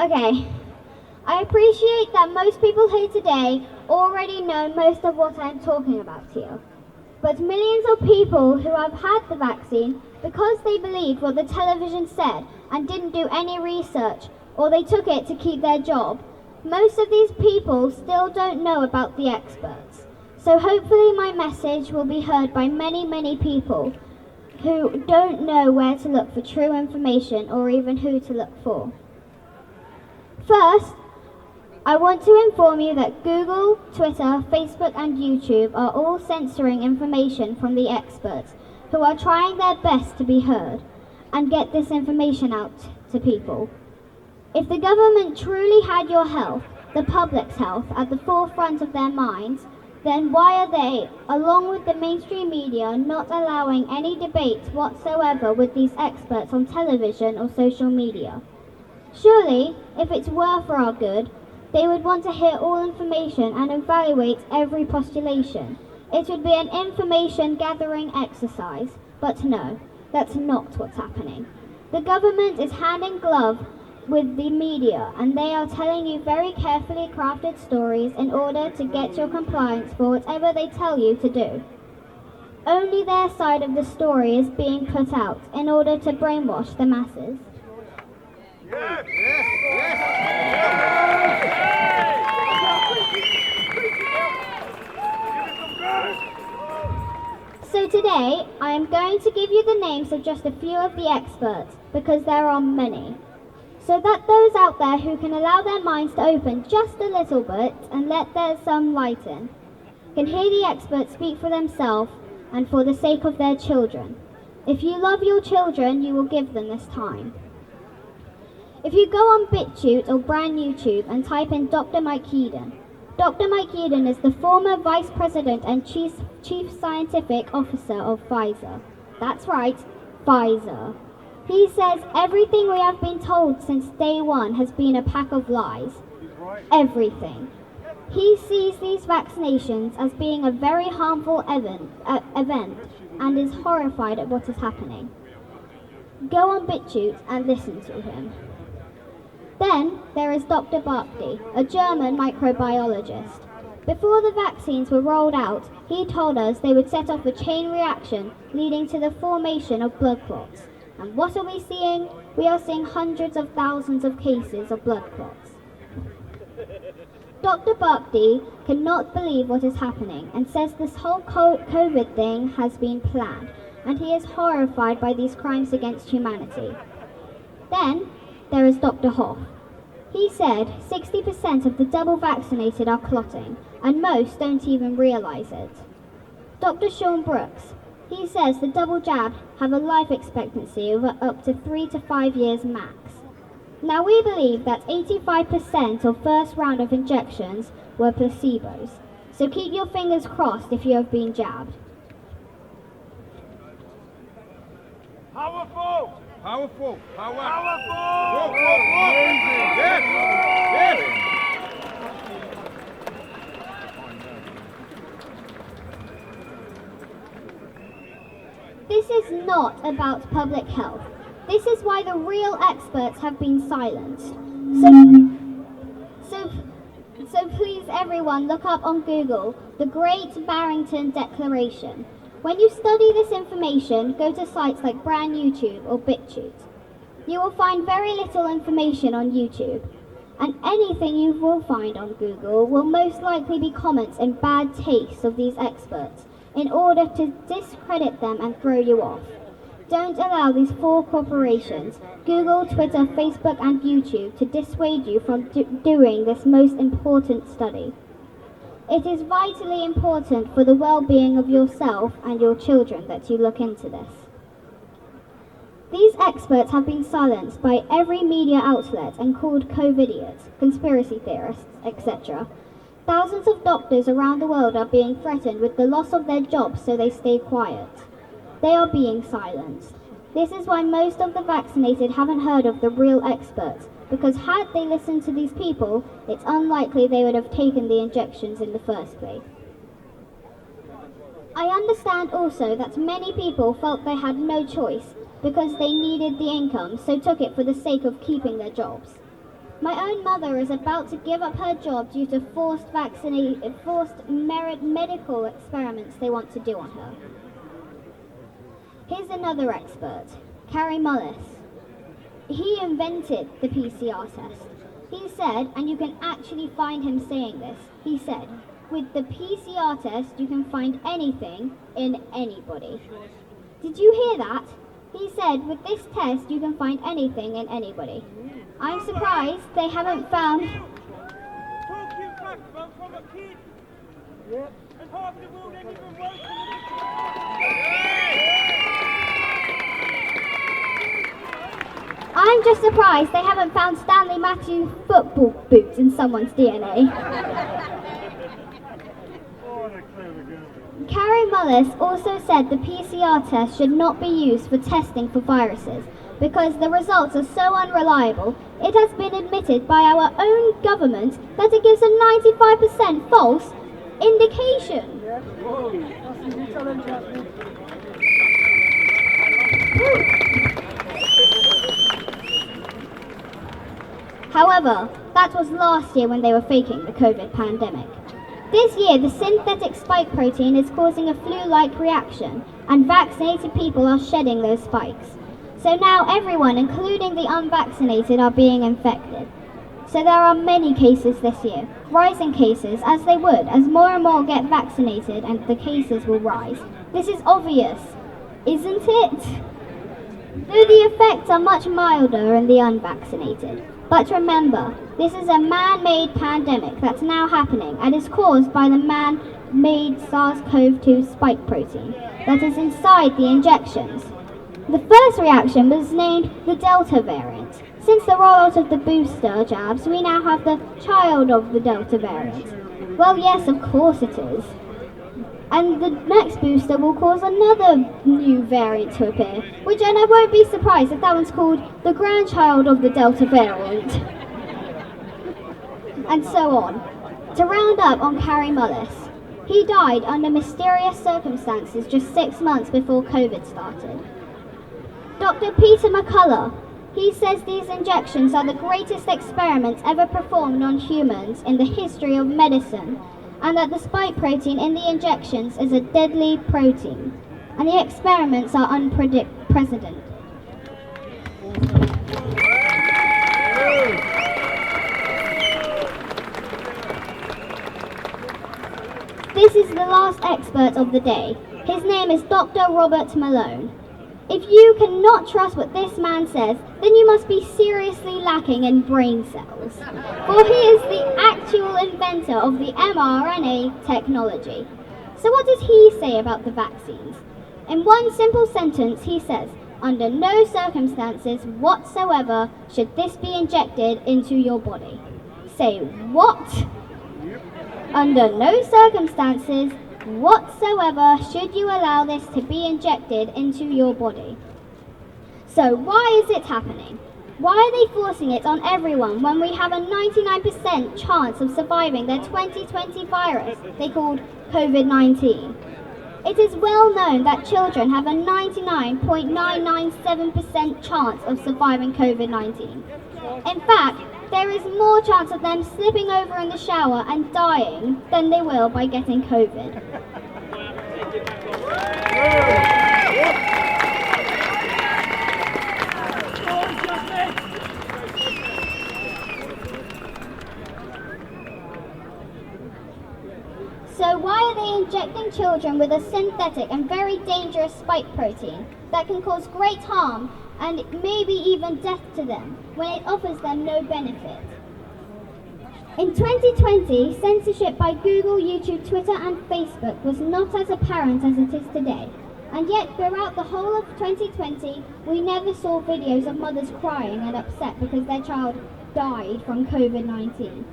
Okay, I appreciate that most people here today already know most of what I'm talking about here. But millions of people who have had the vaccine because they believed what the television said and didn't do any research, or they took it to keep their job, most of these people still don't know about the experts. So hopefully my message will be heard by many, many people who don't know where to look for true information or even who to look for. First, I want to inform you that Google, Twitter, Facebook and YouTube are all censoring information from the experts who are trying their best to be heard and get this information out to people. If the government truly had your health, the public's health, at the forefront of their minds, then why are they, along with the mainstream media, not allowing any debate whatsoever with these experts on television or social media? Surely, if it's were for our good, they would want to hear all information and evaluate every postulation. It would be an information gathering exercise, but no, that's not what's happening. The government is hand in glove with the media, and they are telling you very carefully crafted stories in order to get your compliance for whatever they tell you to do. Only their side of the story is being put out in order to brainwash the masses. Yes, yes, yes. So today, I am going to give you the names of just a few of the experts, because there are many. So that those out there who can allow their minds to open just a little bit and let there some light in, can hear the experts speak for themselves and for the sake of their children. If you love your children, you will give them this time. If you go on BitChute or Brand YouTube and type in Dr. Mike Eden, Dr. Mike Eden is the former Vice President and Chief Scientific Officer of Pfizer. That's right, Pfizer. He says everything we have been told since day one has been a pack of lies. Everything. He sees these vaccinations as being a very harmful event and is horrified at what is happening. Go on BitChute and listen to him. Then there is Dr. Barkty, a German microbiologist. Before the vaccines were rolled out, he told us they would set off a chain reaction leading to the formation of blood clots. And what are we seeing? We are seeing hundreds of thousands of cases of blood clots. Dr. Barkty cannot believe what is happening and says this whole COVID thing has been planned, and he is horrified by these crimes against humanity. Then there is Dr. Hoff. He said 60% of the double vaccinated are clotting, and most don't even realize it. Dr. Sean Brooks. He says the double jab have a life expectancy of up to 3 to 5 years max. Now we believe that 85% of first round of injections were placebos, so keep your fingers crossed if you have been jabbed. Powerful! Powerful! Powerful! Yes! Yes! This is not about public health. This is why the real experts have been silenced. So please everyone look up on Google the Great Barrington Declaration. When you study this information, go to sites like Brand YouTube or BitChute. You will find very little information on YouTube, and anything you will find on Google will most likely be comments in bad taste of these experts in order to discredit them and throw you off. Don't allow these 4 corporations, Google, Twitter, Facebook and YouTube, to dissuade you from doing this most important study. It is vitally important for the well-being of yourself and your children that you look into this. These experts have been silenced by every media outlet and called COVIDiots, conspiracy theorists, etc. Thousands of doctors around the world are being threatened with the loss of their jobs so they stay quiet. They are being silenced. This is why most of the vaccinated haven't heard of the real experts, because had they listened to these people, it's unlikely they would have taken the injections in the first place. I understand also that many people felt they had no choice because they needed the income, so took it for the sake of keeping their jobs. My own mother is about to give up her job due to forced medical experiments they want to do on her. Here's another expert, Carrie Mullis. He invented the PCR test. He said, and you can actually find him saying this, he said, with the PCR test you can find anything in anybody. Did you hear that? He said, with this test you can find anything in anybody. I'm surprised they haven't found... Talking facts from a kid. And half the world ain't even working. I'm just surprised they haven't found Stanley Matthews football boots in someone's DNA. Carrie Mullis also said the PCR test should not be used for testing for viruses because the results are so unreliable. It has been admitted by our own government that it gives a 95% false indication. However, that was last year when they were faking the COVID pandemic. This year, the synthetic spike protein is causing a flu-like reaction, and vaccinated people are shedding those spikes. So now everyone, including the unvaccinated, are being infected. So there are many cases this year, rising cases as they would, as more and more get vaccinated and the cases will rise. This is obvious, isn't it? Though the effects are much milder in the unvaccinated. But remember, this is a man-made pandemic that's now happening and is caused by the man-made SARS-CoV-2 spike protein that is inside the injections. The first reaction was named the Delta variant. Since the rollout of the booster jabs, we now have the child of the Delta variant. Well, yes, of course it is. And the next booster will cause another new variant to appear, and I won't be surprised if that one's called the grandchild of the Delta variant. And so on. To round up on Carrie Mullis, he died under mysterious circumstances just 6 months before COVID started. Dr. Peter McCullough, he says these injections are the greatest experiments ever performed on humans in the history of medicine, and that the spike protein in the injections is a deadly protein, and the experiments are unprecedented. This is the last expert of the day. His name is Dr. Robert Malone. If you cannot trust what this man says, then you must be seriously lacking in brain cells. For he is the actual inventor of the mRNA technology. So what does he say about the vaccines? In one simple sentence, he says, under no circumstances whatsoever should this be injected into your body. Say what? Under no circumstances whatsoever should you allow this to be injected into your body. So why is it happening? Why are they forcing it on everyone when we have a 99% chance of surviving their 2020 virus they called COVID-19? It is well known that children have a 99.997% chance of surviving COVID-19. In fact, there is more chance of them slipping over in the shower and dying than they will by getting COVID. So why are they injecting children with a synthetic and very dangerous spike protein that can cause great harm and maybe even death to them when it offers them no benefit? In 2020, censorship by Google, YouTube, Twitter and Facebook was not as apparent as it is today. And yet, throughout the whole of 2020, we never saw videos of mothers crying and upset because their child died from COVID-19.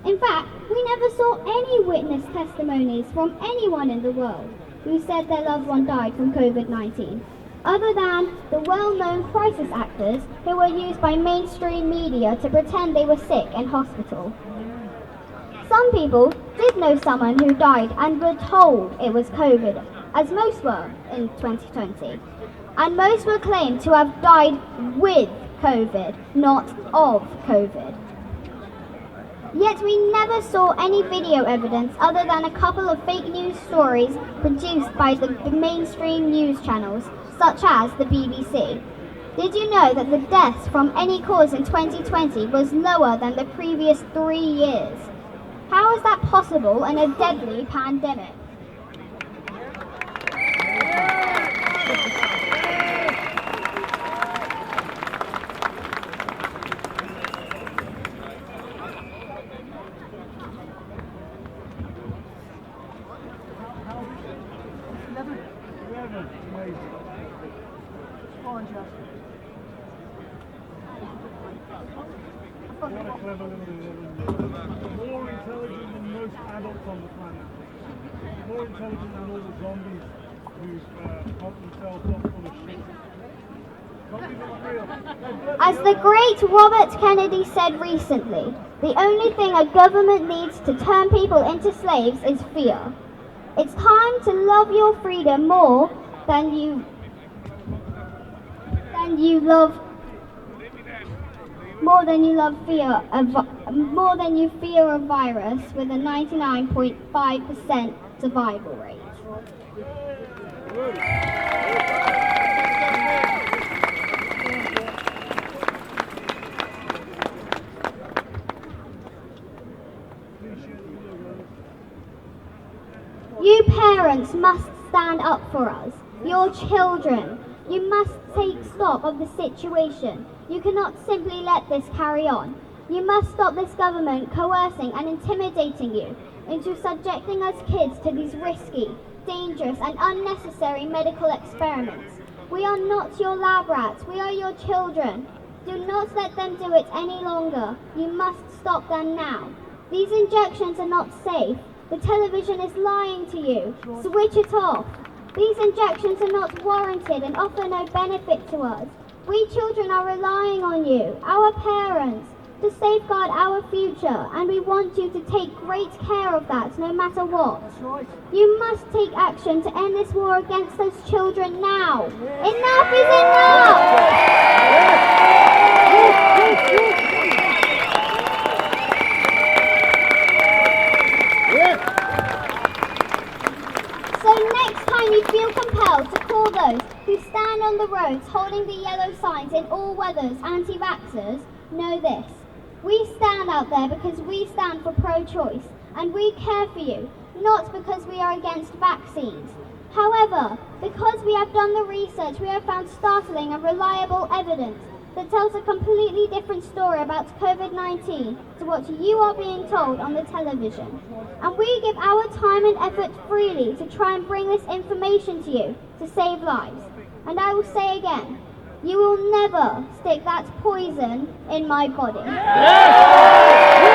In fact, we never saw any witness testimonies from anyone in the world who said their loved one died from COVID-19, other than the well-known crisis actors who were used by mainstream media to pretend they were sick in hospital. Some people did know someone who died and were told it was COVID, as most were in 2020. And most were claimed to have died with COVID, not of COVID. Yet we never saw any video evidence other than a couple of fake news stories produced by the mainstream news channels, such as the BBC. Did you know that the deaths from any cause in 2020 was lower than the previous 3 years? How is that possible in a deadly pandemic? What a clever little more intelligent than most adults on the planet. More intelligent than all the zombies who pump themselves up full of shit. Zombies are not real. As the great Robert Kennedy said recently, the only thing a government needs to turn people into slaves is fear. It's time to love your freedom more than you fear a virus with a 99.5% survival rate. You parents must stand up for us, your children. You must take stock of the situation. You cannot simply let this carry on. You must stop this government coercing and intimidating you into subjecting us kids to these risky, dangerous and unnecessary medical experiments. We are not your lab rats, we are your children. Do not let them do it any longer. You must stop them now. These injections are not safe. The television is lying to you. Switch it off. These injections are not warranted and offer no benefit to us. We children are relying on you, our parents, to safeguard our future, and we want you to take great care of that no matter what. You must take action to end this war against those children now. Enough is enough! So next time you feel compelled to call those who stand on the roads holding the yellow signs in all weathers anti-vaxxers, know this. We stand out there because we stand for pro-choice, and we care for you, not because we are against vaccines. However, because we have done the research, we have found startling and reliable evidence that tells a completely different story about COVID-19 to what you are being told on the television. And we give our time and effort freely to try and bring this information to you to save lives. And I will say again, you will never stick that poison in my body. Yes!